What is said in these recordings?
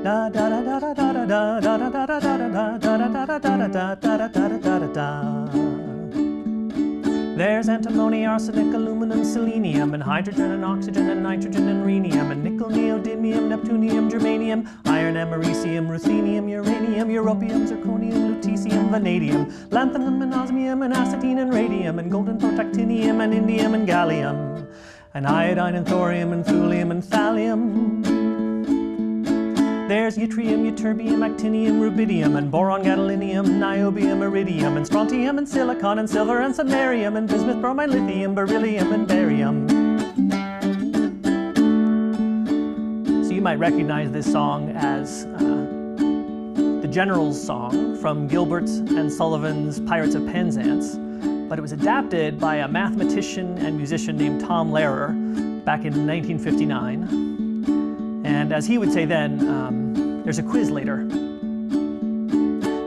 Da da da da da da da da da da da da da da da da da da. There's antimony, arsenic, aluminum, selenium, and hydrogen and oxygen and nitrogen and rhenium, and nickel, neodymium, neptunium, germanium, iron, americium, ruthenium, uranium, europium, zirconium, lutetium, vanadium, lanthanum and osmium and acetine and radium, and golden protactinium and indium and gallium, and iodine and thorium and thulium and thallium. There's yttrium, ytterbium, actinium, rubidium, and boron, gadolinium, niobium, iridium, and strontium, and silicon, and silver, and samarium, and bismuth, bromine, lithium, beryllium, and barium. So you might recognize this song as the General's Song from Gilbert and Sullivan's Pirates of Penzance, but it was adapted by a mathematician and musician named Tom Lehrer back in 1959. And as he would say then, there's a quiz later.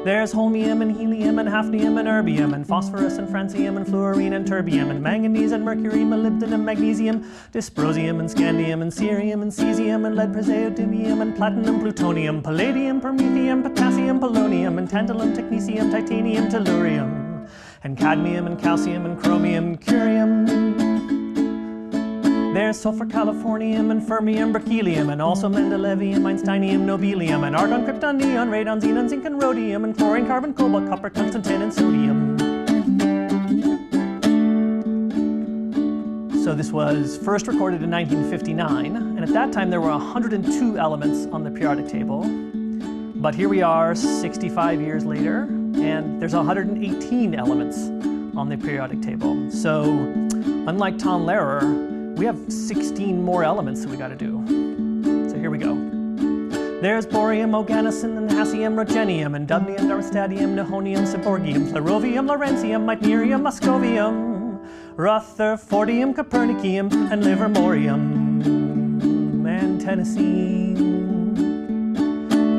There's holmium and helium and hafnium and erbium and phosphorus and francium and fluorine and terbium and manganese and mercury, molybdenum, magnesium, dysprosium and scandium and cerium and cesium and lead, praseodymium and platinum, plutonium, palladium, promethium, potassium, polonium and tantalum, technetium, titanium, tellurium, and cadmium and calcium and chromium and curium. There's sulfur, californium, and fermium, berkelium, and also mendelevium, einsteinium, nobelium, and argon, krypton, neon, radon, xenon, zinc, and rhodium, and chlorine, carbon, cobalt, copper, tungsten, tin, and sodium. So this was first recorded in 1959, and at that time there were 102 elements on the periodic table. But here we are 65 years later, and there's 118 elements on the periodic table. So unlike Tom Lehrer, we have 16 more elements that we got to do. So here we go. There's borium, oganesson, and hassium, rogenium, and dubnium, darmstadtium, nihonium, seborgium, flerovium, lawrencium, meitnerium, moscovium, rutherfordium, copernicum, and livermorium, and tennessine.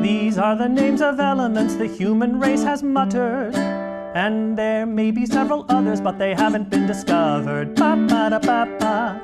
These are the names of elements the human race has muttered, and there may be several others, but they haven't been discovered. Ba ba da ba ba.